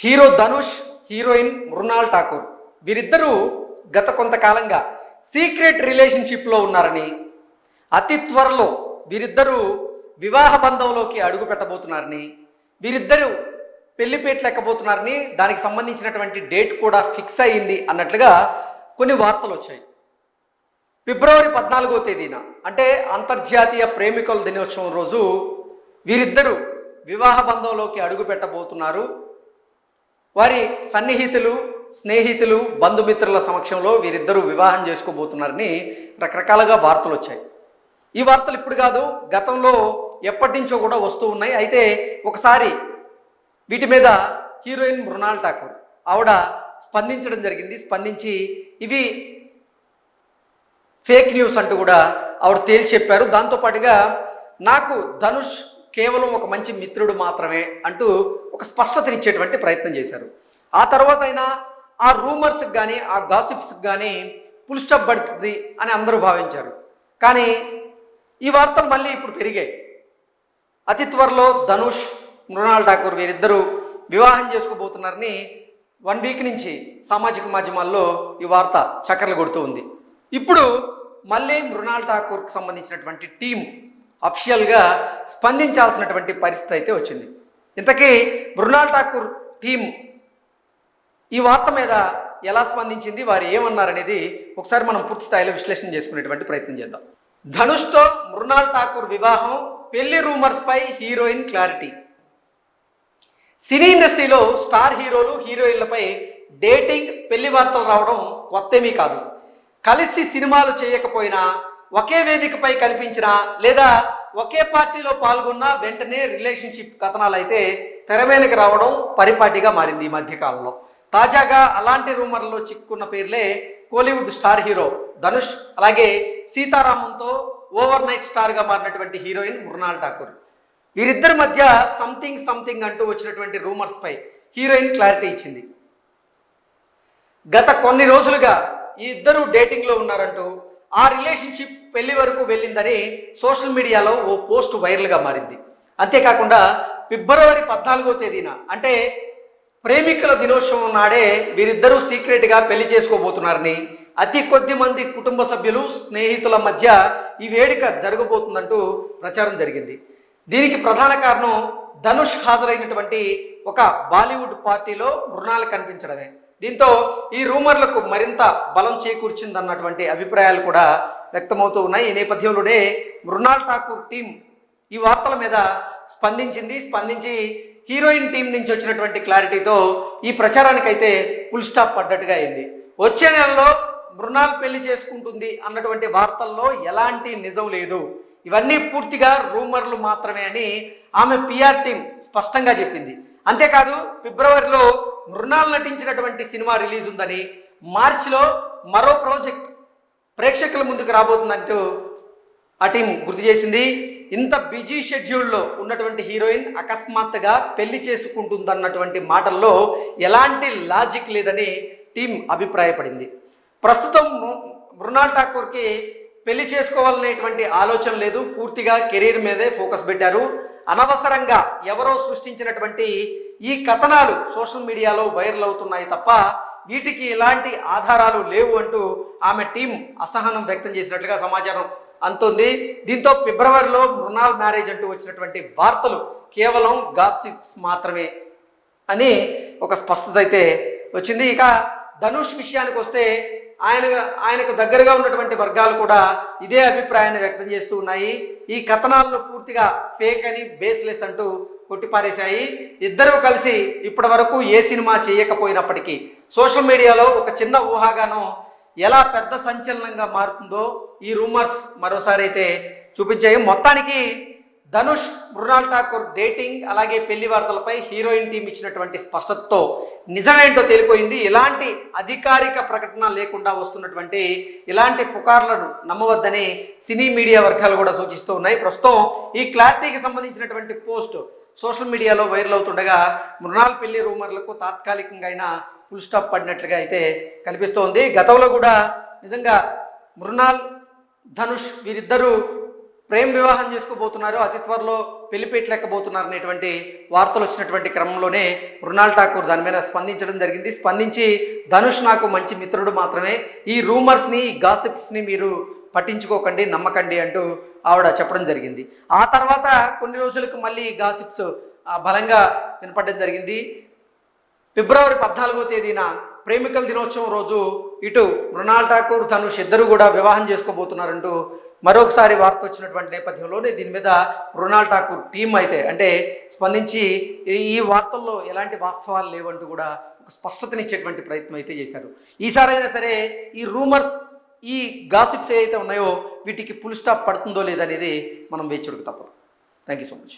Hero Dhanush, heroine Mrunal Thakur వీరిద్దరూ గత కొంతకాలంగా సీక్రెట్ రిలేషన్షిప్లో ఉన్నారని, అతి త్వరలో వీరిద్దరూ వివాహ బంధంలోకి అడుగు పెట్టబోతున్నారని, వీరిద్దరూ పెళ్లిపేటలు ఎక్కబోతున్నారని, దానికి సంబంధించినటువంటి డేట్ కూడా ఫిక్స్ అయ్యింది అన్నట్లుగా కొన్ని వార్తలు వచ్చాయి. ఫిబ్రవరి 14వ తేదీన అంటే అంతర్జాతీయ ప్రేమికుల దినోత్సవం రోజు వీరిద్దరూ వివాహ బంధంలోకి అడుగు పెట్టబోతున్నారు. వారి సన్నిహితులు, స్నేహితులు, బంధుమిత్రుల సమక్షంలో వీరిద్దరూ వివాహం చేసుకోబోతున్నారని రకరకాలుగా వార్తలు వచ్చాయి. ఈ వార్తలు ఇప్పుడు కాదు, గతంలో ఎప్పటి నుంచో కూడా వస్తూ ఉన్నాయి. అయితే ఒకసారి వీటి మీద హీరోయిన్ మృణాల్ ఠాకూర్ ఆవిడ స్పందించడం జరిగింది. స్పందించి ఇవి ఫేక్ న్యూస్ అంటూ కూడా ఆవిడ తేల్చి చెప్పారు. దాంతోపాటుగా నాకు ధనుష్ కేవలం ఒక మంచి మిత్రుడు మాత్రమే అంటూ ఒక స్పష్టతనిచ్చేటువంటి ప్రయత్నం చేశారు. ఆ తర్వాత అయినా ఆ రూమర్స్కి కానీ ఆ గాసిప్స్కి కానీ ఫుల్ స్టాప్ పడుతుంది అని అందరూ భావించారు. కానీ ఈ వార్తలు మళ్ళీ ఇప్పుడు పెరిగాయి. అతి త్వరలో ధనుష్, మృణాల్ ఠాకూర్ వీరిద్దరూ వివాహం చేసుకోబోతున్నారని 1 వీక్ నుంచి సామాజిక మాధ్యమాల్లో ఈ వార్త చక్కర్లు కొడుతూ ఉంది. ఇప్పుడు మళ్ళీ మృణాల్ ఠాకూర్కి సంబంధించినటువంటి టీం అఫిషియల్గా స్పందించాల్సినటువంటి పరిస్థితి అయితే వచ్చింది. ఇంతకీ మృణాల్ ఠాకూర్ టీం ఈ వార్త మీద ఎలా స్పందించింది, వారు ఏమన్నారనేది ఒకసారి మనం పూర్తి స్థాయిలో విశ్లేషణ చేసుకునేటువంటి ప్రయత్నం చేద్దాం. ధనుష్తో మృణాల్ ఠాకూర్ వివాహం, పెళ్లి రూమర్స్ పై హీరోయిన్ క్లారిటీ. సినీ ఇండస్ట్రీలో స్టార్ హీరోలు, హీరోయిన్లపై డేటింగ్, పెళ్లి వార్తలు రావడం కొత్తేమీ కాదు. కలిసి సినిమాలు చేయకపోయినా, ఒకే వేదికపై కనిపించినా, లేదా ఒకే పార్టీలో పాల్గొన్నా వెంటనే రిలేషన్షిప్ కథనాలు అయితే తెరమేనకి రావడం పరిపాటిగా మారింది ఈ మధ్యకాలంలో. తాజాగా అలాంటి రూమర్లో చిక్కున్న పేర్లే కోలీవుడ్ స్టార్ హీరో ధనుష్, అలాగే సీతారామంతో ఓవర్ నైట్ స్టార్గా మారినటువంటి హీరోయిన్ మృణాల్ ఠాకూర్. వీరిద్దరి మధ్య సంథింగ్ అంటూ వచ్చినటువంటి రూమర్స్ పై హీరోయిన్ క్లారిటీ ఇచ్చింది. గత కొన్ని రోజులుగా ఈ ఇద్దరు డేటింగ్లో ఉన్నారంటూ, ఆ రిలేషన్షిప్ పెళ్లి వరకు వెళ్ళిందని సోషల్ మీడియాలో ఓ పోస్ట్ వైరల్గా మారింది. అంతేకాకుండా ఫిబ్రవరి 14వ తేదీన అంటే ప్రేమికుల దినోత్సవం నాడే వీరిద్దరూ సీక్రెట్గా పెళ్లి చేసుకోబోతున్నారని, అతి కొద్ది మంది కుటుంబ సభ్యులు, స్నేహితుల మధ్య ఈ వేడుక జరగబోతుందంటూ ప్రచారం జరిగింది. దీనికి ప్రధాన కారణం ధనుష్ హాజరైనటువంటి ఒక బాలీవుడ్ పార్టీలో మృణాల్ కనిపించడమే. దీంతో ఈ రూమర్లకు మరింత బలం చేకూర్చిందన్నటువంటి అభిప్రాయాలు కూడా వ్యక్తమవుతూ ఉన్నాయి. ఈ నేపథ్యంలోనే మృణాల్ ఠాకూర్ టీం ఈ వార్తల మీద స్పందించి హీరోయిన్ టీం నుంచి వచ్చినటువంటి క్లారిటీతో ఈ ప్రచారానికైతే ఫుల్ స్టాప్ పడ్డట్టుగా అయింది. వచ్చే నెలలో మృణాల్ పెళ్లి చేసుకుంటుంది అన్నటువంటి వార్తల్లో ఎలాంటి నిజం లేదు, ఇవన్నీ పూర్తిగా రూమర్లు మాత్రమే అని ఆమె పిఆర్ టీం స్పష్టంగా చెప్పింది. అంతేకాదు ఫిబ్రవరిలో మృణాల్ నటించినటువంటి సినిమా రిలీజ్ ఉందని, మార్చిలో మరో ప్రాజెక్ట్ ప్రేక్షకుల ముందుకు రాబోతుందంటూ ఆ టీం గుర్తు చేసింది. ఇంత బిజీ షెడ్యూల్లో ఉన్నటువంటి హీరోయిన్ అకస్మాత్తుగా పెళ్లి చేసుకుంటుందన్నటువంటి మాటల్లో ఎలాంటి లాజిక్ లేదని టీం అభిప్రాయపడింది. ప్రస్తుతం మృణాల్ ఠాకూర్కి పెళ్లి చేసుకోవాలనేటువంటి ఆలోచన లేదు, పూర్తిగా కెరీర్ మీదే ఫోకస్ పెట్టారు. అనవసరంగా ఎవరో సృష్టించినటువంటి ఈ కథనాలు సోషల్ మీడియాలో వైరల్ అవుతున్నాయి తప్ప వీటికి ఎలాంటి ఆధారాలు లేవు అంటూ ఆమె టీం అసహనం వ్యక్తం చేసినట్లుగా సమాచారం అందుతుంది. దీంతో ఫిబ్రవరిలో మృణాల్ మ్యారేజ్ అంటూ వచ్చినటువంటి వార్తలు కేవలం గాసిప్స్ మాత్రమే అని ఒక స్పష్టత అయితే వచ్చింది. ఇక ధనుష్ విషయానికి వస్తే ఆయనకు దగ్గరగా ఉన్నటువంటి వర్గాలు కూడా ఇదే అభిప్రాయాన్ని వ్యక్తం చేస్తూ ఉన్నాయి. ఈ కథనాలను పూర్తిగా ఫేక్ అని, బేస్లెస్ అంటూ కొట్టిపారేశాయి. ఇద్దరూ కలిసి ఇప్పటి వరకు ఏ సినిమా చేయకపోయినప్పటికీ సోషల్ మీడియాలో ఒక చిన్న ఊహాగానం ఎలా పెద్ద సంచలనంగా మారుతుందో ఈ రూమర్స్ మరోసారి అయితే చూపించాయి. మొత్తానికి ధనుష్, మృణాల్ ఠాకూర్ డేటింగ్ అలాగే పెళ్లి వార్తలపై హీరోయిన్ టీం ఇచ్చినటువంటి స్పష్టతతో నిజమేంటో తేలిపోయింది. ఎలాంటి అధికారిక ప్రకటన లేకుండా వస్తున్నటువంటి ఇలాంటి పుకార్లను నమ్మవద్దని సినీ మీడియా వర్గాలు కూడా సూచిస్తూ ఉన్నాయి. ప్రస్తుతం ఈ క్లారిటీకి సంబంధించినటువంటి పోస్ట్ సోషల్ మీడియాలో వైరల్ అవుతుండగా మృణాల్ పెళ్లి రూమర్లకు తాత్కాలికంగా అయినా ఫుల్ స్టాప్ పడినట్లుగా అయితే కనిపిస్తోంది. గతంలో కూడా నిజంగా మృణాల్, ధనుష్ వీరిద్దరూ ప్రేమ వివాహం చేసుకోబోతున్నారు, అతి త్వరలో పెళ్లి పెట్టలేకపోతున్నారు అనేటువంటి వార్తలు వచ్చినటువంటి క్రమంలోనే మృణాల్ ఠాకూర్ దాని మీద స్పందించడం జరిగింది. స్పందించి ధనుష్ నాకు మంచి మిత్రుడు మాత్రమే, ఈ రూమర్స్ని గాసిప్స్ని మీరు పట్టించుకోకండి, నమ్మకండి అంటూ ఆవిడ చెప్పడం జరిగింది. ఆ తర్వాత కొన్ని రోజులకు మళ్ళీ గాసిప్స్ బలంగా వినపడడం జరిగింది. ఫిబ్రవరి 14వ తేదీన ప్రేమికుల దినోత్సవం రోజు ఇటు మృణాల్ ఠాకూర్ ధనుష్ ఇద్దరు కూడా వివాహం చేసుకోబోతున్నారంటూ మరొకసారి వార్త వచ్చినటువంటి నేపథ్యంలోనే దీని మీద మృణాల్ ఠాకూర్ టీం అయితే అంటే స్పందించి ఈ వార్తల్లో ఎలాంటి వాస్తవాలు లేవంటూ కూడా ఒక స్పష్టతనిచ్చేటువంటి ప్రయత్నం అయితే చేశారు. ఈసారైనా సరే ఈ రూమర్స్, ఈ గాసిప్స్ ఏవైతే ఉన్నాయో వీటికి ఫుల్ స్టాప్ పడుతుందో లేదనేది మనం వేచి చూడక తప్పదు. Thank you so much.